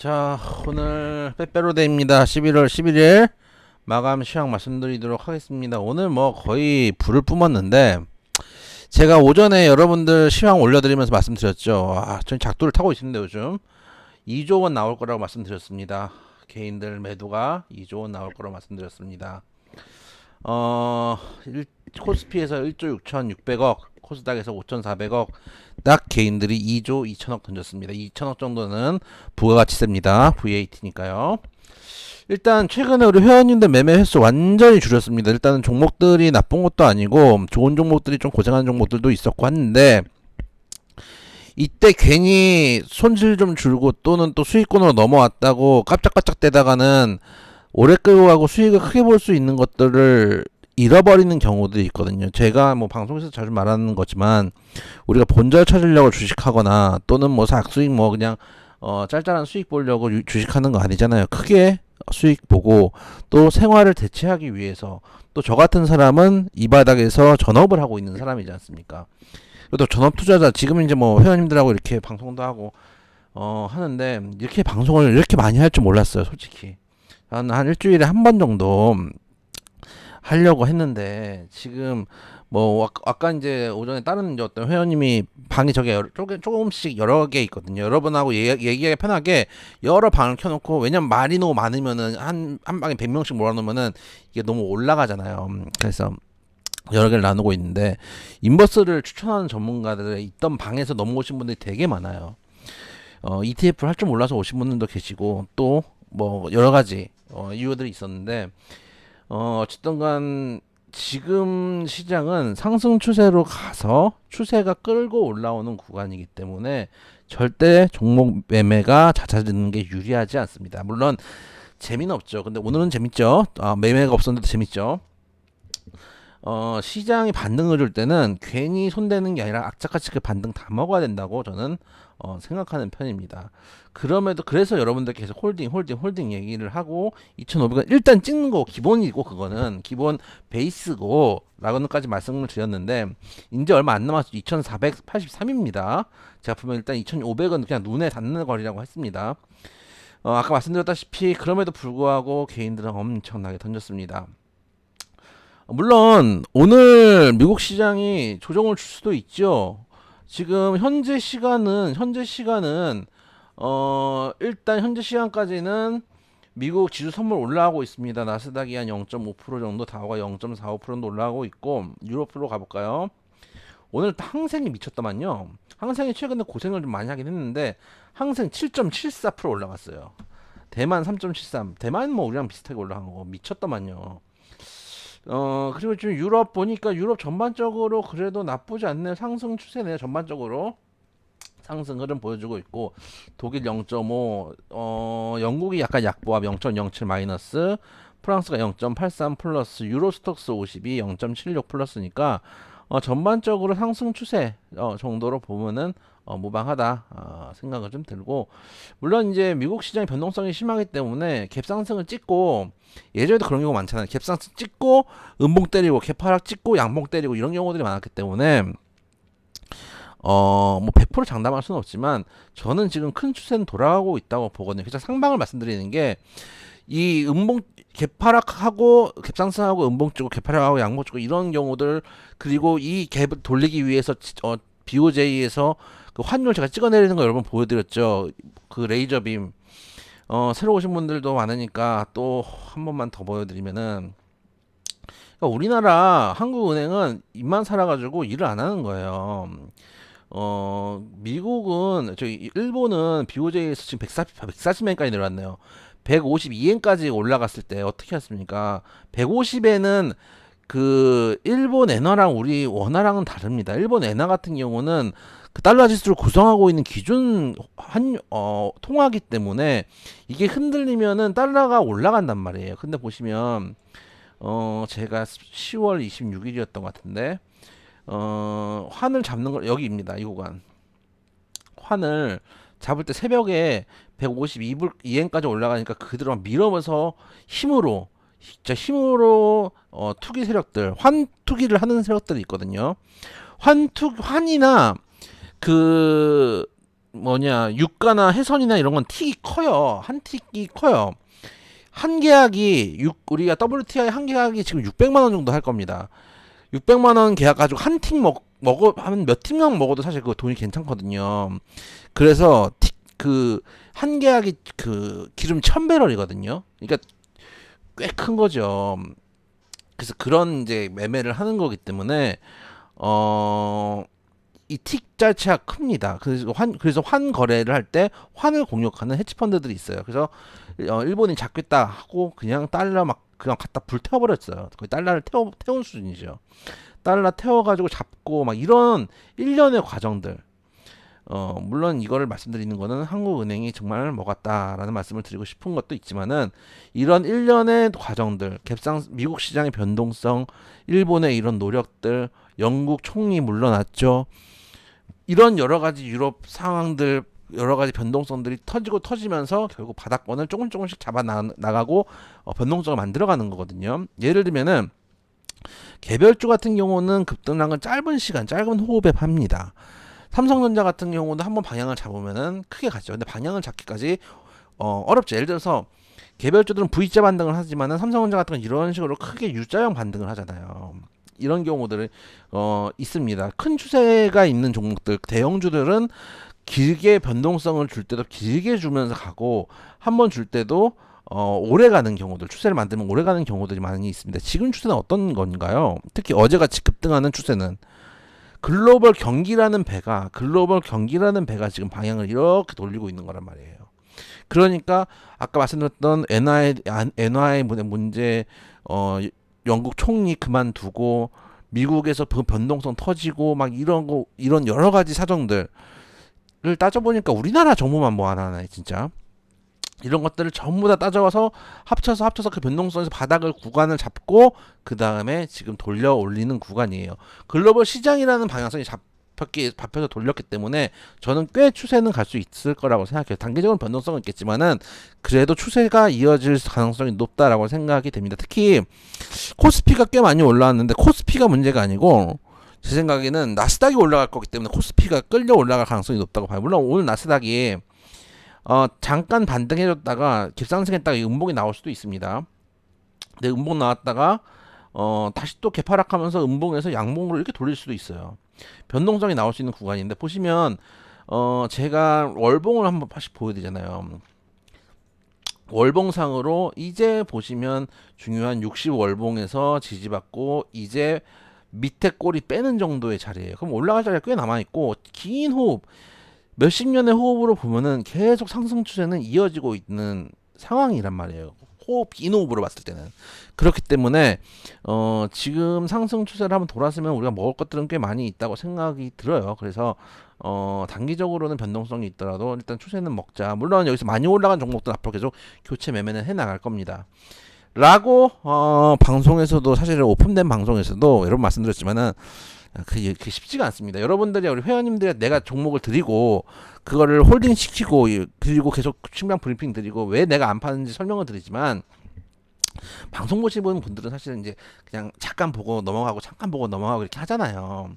자, 오늘 빼빼로데이입니다. 11월 11일 마감 시황 말씀드리도록 하겠습니다. 오늘 뭐 거의 불을 뿜었는데 제가 오전에 여러분들 시황 올려드리면서 말씀드렸죠. 전 작두를 타고 있습니다. 요즘 2조 원 나올 거라고 말씀드렸습니다. 개인들 매도가 2조 원 나올 거라고 말씀드렸습니다. 어, 코스피에서 1조 6,600억, 코스닥에서 5,400억, 딱 개인들이 2조 2천억 던졌습니다. 2천억 정도는 부가가치세입니다. VAT니까요. 일단 최근에 우리 회원님들 매매 횟수 완전히 줄였습니다. 일단은 종목들이 나쁜 것도 아니고 좋은 종목들이 좀 고생하는 종목들도 있었고 했는데 이때 괜히 손실 좀 줄고 또는 또 수익권으로 넘어왔다고 깜짝깜짝대다가는 오래 끌고 가고 수익을 크게 볼 수 있는 것들을 잃어버리는 경우들이 있거든요. 제가 뭐 방송에서 자주 말하는 거지만 우리가 본절 찾으려고 주식하거나 또는 뭐 삭수익 뭐 그냥 짤짤한 수익 보려고 주식하는 거 아니잖아요. 크게 수익 보고 또 생활을 대체하기 위해서 또 저 같은 사람은 이 바닥에서 전업을 하고 있는 사람이지 않습니까? 또 전업 투자자 지금 이제 뭐 회원님들하고 이렇게 방송도 하고 하는데 이렇게 방송을 이렇게 많이 할 줄 몰랐어요, 솔직히. 한 일주일에 한 번 정도 하려고 했는데 지금 뭐 아까 이제 오전에 다른 이제 어떤 회원님이 방이 저게 조금씩 여러 개 있거든요. 여러분하고 얘기하기 편하게 여러 방을 켜놓고, 왜냐면 말이 너무 많으면은 한 방에 100명씩 몰아놓으면은 이게 너무 올라가잖아요. 그래서 여러 개를 나누고 있는데 인버스를 추천하는 전문가들이 있던 방에서 넘어오신 분들이 되게 많아요. ETF를 할 줄 몰라서 오신 분들도 계시고 또 뭐 여러 가지 이유들이 있었는데 어쨌든 간 지금 시장은 상승 추세로 가서 추세가 끌고 올라오는 구간이기 때문에 절대 종목 매매가 잦아드는 게 유리하지 않습니다. 물론 재미는 없죠. 근데 오늘은 재밌죠. 매매가 없었는데도 재밌죠. 시장이 반등을 줄 때는 괜히 손대는 게 아니라 악착같이 그 반등 다 먹어야 된다고 저는 생각하는 편입니다. 그래서 여러분들 계속 홀딩 얘기를 하고 2,500원 일단 찍는 거 기본이고 그거는 기본 베이스고 라고는까지 말씀을 드렸는데 이제 얼마 안 남았어. 2,483입니다. 제가 보면 일단 2,500원 그냥 눈에 닿는 거리라고 했습니다. 아까 말씀드렸다시피 그럼에도 불구하고 개인들은 엄청나게 던졌습니다. 물론 오늘 미국 시장이 조정을 줄 수도 있죠. 지금 현재 시간은 일단 현재 시간까지는 미국 지수 선물 올라가고 있습니다. 나스닥이 한 0.5% 정도, 다우가 0.45% 정도 올라가고 있고, 유로프로 가볼까요? 오늘 항생이 미쳤더만요. 항생이 최근에 고생을 좀 많이 하긴 했는데 항생 7.74% 올라갔어요. 대만 3.73, 대만 뭐 우리랑 비슷하게 올라간 거고 미쳤더만요. 그리고 지금 유럽 보니까 유럽 전반적으로 그래도 나쁘지 않네요. 상승 추세네요. 전반적으로 상승 흐름 보여주고 있고, 독일 0.5, 영국이 약간 약보합 0.07 마이너스, 프랑스가 0.83 플러스, 유로스톡스 52 0.76 플러스니까 전반적으로 상승 추세 정도로 보면은 무방하다 생각을 좀 들고, 물론 이제 미국 시장의 변동성이 심하기 때문에 갭상승을 찍고, 예전에도 그런 경우가 많잖아요. 갭상승 찍고 음봉 때리고 갭하락 찍고 양봉 때리고 이런 경우들이 많았기 때문에 뭐 100% 장담할 수는 없지만 저는 지금 큰 추세는 돌아가고 있다고 보거든요. 그래서 상방을 말씀드리는 게, 이 음봉 개파락하고 갭상승하고 음봉 찍고 개파락하고 양봉 찍고 이런 경우들, 그리고 이 갭을 돌리기 위해서 BOJ에서 그 환율 제가 찍어내리는 거 여러분 보여드렸죠. 그 레이저빔. 새로 오신 분들도 많으니까 또 한 번만 더 보여드리면은, 그러니까 우리나라 한국은행은 입만 살아가지고 일을 안 하는 거예요. 미국은 일본은 BOJ에서 지금 140엔까지 내려왔네요. 152엔까지 올라갔을 때 어떻게 했습니까? 150에는 그 일본 엔화랑 우리 원화랑은 다릅니다. 일본 엔화 같은 경우는 그 달러 지수를 구성하고 있는 기준 통화기 때문에 이게 흔들리면은 달러가 올라간단 말이에요. 근데 보시면 제가 10월 26일이었던 것 같은데 환을 잡는 걸 여기입니다. 이 구간. 환을 잡을 때 새벽에 152불 2엔까지 올라가니까 그대로 밀어서 힘으로, 진짜 힘으로 투기 세력들, 환 투기를 하는 세력들이 있거든요. 환이나 그 유가나 해선이나 이런 건 틱이 커요. 한 틱이 커요. 한 계약이 우리가 WTI 한 계약이 지금 600만 원 정도 할 겁니다. 600만 원 계약 가지고 한 틱 먹어 한 몇 틱만 먹어도 사실 그거 돈이 괜찮거든요. 그래서 그 한 계약이 그 기름 1000배럴이거든요. 그러니까 꽤 큰 거죠. 그래서 그런 이제 매매를 하는 거기 때문에 어 이 틱 자체가 큽니다. 그래서 환 거래를 할 때 환을 공격하는 헤지 펀드들이 있어요. 그래서 일본이 잡겠다 하고 그냥 달러 막 그냥 갖다 불태워 버렸어요. 거의 달러를 태운 수준이죠. 달러 태워가지고 잡고 막 이런 일련의 과정들. 물론 이거를 말씀드리는 거는 한국은행이 정말 먹었다라는 말씀을 드리고 싶은 것도 있지만은 이런 일련의 과정들, 미국 시장의 변동성, 일본의 이런 노력들, 영국 총리 물러났죠. 이런 여러 가지 유럽 상황들, 여러 가지 변동성들이 터지면서 결국 바닥권을 조금씩 잡아 나가고 변동성을 만들어가는 거거든요. 예를 들면은 개별주 같은 경우는 급등한 건 짧은 호흡에 팝니다. 삼성전자 같은 경우도 한번 방향을 잡으면은 크게 가죠. 근데 방향을 잡기까지 어렵죠. 예를 들어서 개별주들은 V자 반등을 하지만은 삼성전자 같은 건 이런 식으로 크게 U자형 반등을 하잖아요. 이런 경우들이 있습니다. 큰 추세가 있는 종목들, 대형주들은 길게 변동성을 줄 때도 길게 주면서 가고 한 번 줄 때도 오래 가는 경우들, 추세를 만들면 오래 가는 경우들이 많이 있습니다. 지금 추세는 어떤 건가요? 특히 어제같이 급등하는 추세는 글로벌 경기라는 배가 지금 방향을 이렇게 돌리고 있는 거란 말이에요. 그러니까 아까 말씀드렸던 엔화의 문제, 영국 총리 그만두고 미국에서 그 변동성 터지고 막 이런 여러 가지 사정들을 따져보니까 우리나라 정부만 뭐 하나 진짜 이런 것들을 전부 다 따져와서 합쳐서 그 변동성에서 구간을 잡고 그 다음에 지금 돌려 올리는 구간이에요. 글로벌 시장이라는 방향성이 잡혀서 돌렸기 때문에 저는 꽤 추세는 갈 수 있을 거라고 생각해요. 단기적으로 변동성은 있겠지만은 그래도 추세가 이어질 가능성이 높다라고 생각이 됩니다. 특히 코스피가 꽤 많이 올라왔는데 코스피가 문제가 아니고 제 생각에는 나스닥이 올라갈 거기 때문에 코스피가 끌려 올라갈 가능성이 높다고 봐요. 물론 오늘 나스닥이 잠깐 반등해줬다가 깁상승했다가 음봉이 나올 수도 있습니다. 근데 음봉 나왔다가 다시 또 개파락하면서 음봉에서 양봉으로 이렇게 돌릴 수도 있어요. 변동성이 나올 수 있는 구간인데 보시면 제가 월봉을 한번 다시 보여드리잖아요. 월봉상으로 이제 보시면 중요한 60월봉에서 지지받고 이제 밑에 꼬리 빼는 정도의 자리예요. 그럼 올라갈 자리가 꽤 남아있고 긴 호흡 몇십 년의 호흡으로 보면은 계속 상승 추세는 이어지고 있는 상황이란 말이에요. 긴 호흡으로 봤을 때는. 그렇기 때문에 지금 상승 추세를 한번 돌았으면 우리가 먹을 것들은 꽤 많이 있다고 생각이 들어요. 그래서 단기적으로는 변동성이 있더라도 일단 추세는 먹자. 물론 여기서 많이 올라간 종목들 앞으로 계속 교체 매매는 해 나갈 겁니다. 라고 방송에서도 사실 오픈된 방송에서도 여러 번 말씀드렸지만은 그게 쉽지가 않습니다. 여러분들이 우리 회원님들 내가 종목을 드리고 그거를 홀딩 시키고 그리고 계속 충분한 브리핑 드리고 왜 내가 안 파는지 설명을 드리지만 방송 보시는 분들은 사실은 이제 그냥 잠깐 보고 넘어가고 이렇게 하잖아요.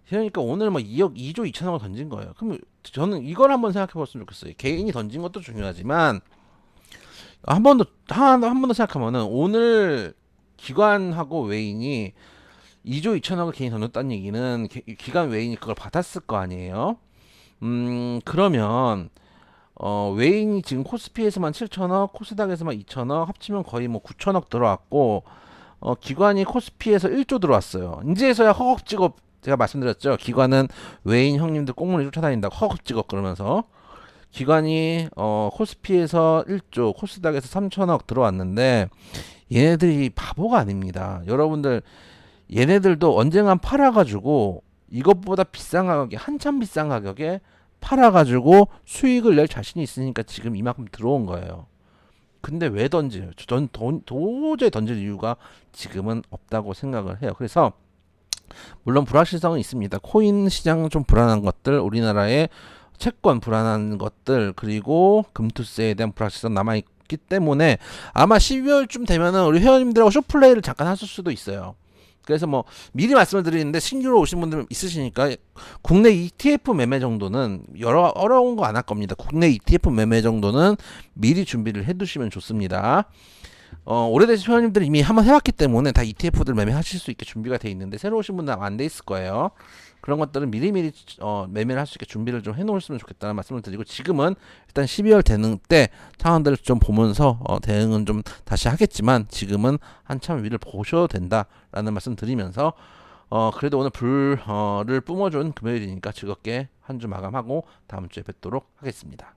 그러니까 오늘 뭐 2조 2천억을 던진 거예요. 그럼 저는 이걸 한번 생각해 봤으면 좋겠어요. 개인이 던진 것도 중요하지만 한 번 더 생각하면은 오늘 기관하고 외인이 2조 2천억을 개인이 던졌다는 얘기는 기관 외인이 그걸 받았을 거 아니에요. 그러면 외인이 지금 코스피에서만 7천억, 코스닥에서만 2천억 합치면 거의 뭐 9천억 들어왔고 기관이 코스피에서 1조 들어왔어요. 이제서야 허겁지겁 제가 말씀드렸죠. 기관은 외인 형님들 꽁무니 쫓아다닌다고 허겁지겁 그러면서 기관이 코스피에서 1조, 코스닥에서 3천억 들어왔는데 얘네들이 바보가 아닙니다. 여러분들 얘네들도 언젠간 팔아가지고 이것보다 비싼 가격에 한참 비싼 가격에 팔아가지고 수익을 낼 자신이 있으니까 지금 이만큼 들어온 거예요. 근데 왜 던져요? 전 도저히 던질 이유가 지금은 없다고 생각을 해요. 그래서 물론 불확실성은 있습니다. 코인 시장 좀 불안한 것들, 우리나라의 채권 불안한 것들, 그리고 금투세에 대한 불확실성 남아있기 때문에 아마 12월쯤 되면은 우리 회원님들하고 숏플레이를 잠깐 하실 수도 있어요. 그래서 뭐 미리 말씀을 드리는데 신규로 오신 분들 있으시니까 국내 ETF 매매 정도는 어려운 거 안 할 겁니다. 국내 ETF 매매 정도는 미리 준비를 해두시면 좋습니다. 오래되신 회원님들이 이미 한번 해왔기 때문에 다 ETF들 매매하실 수 있게 준비가 돼 있는데 새로 오신 분들은 안 돼 있을 거예요. 그런 것들은 미리미리 매매를 할 수 있게 준비를 좀 해놓으시면 좋겠다는 말씀을 드리고, 지금은 일단 12월 대응 때 상황들을 좀 보면서 대응은 좀 다시 하겠지만 지금은 한참 위를 보셔도 된다라는 말씀 드리면서 그래도 오늘 불을 뿜어준 금요일이니까 즐겁게 한 주 마감하고 다음 주에 뵙도록 하겠습니다.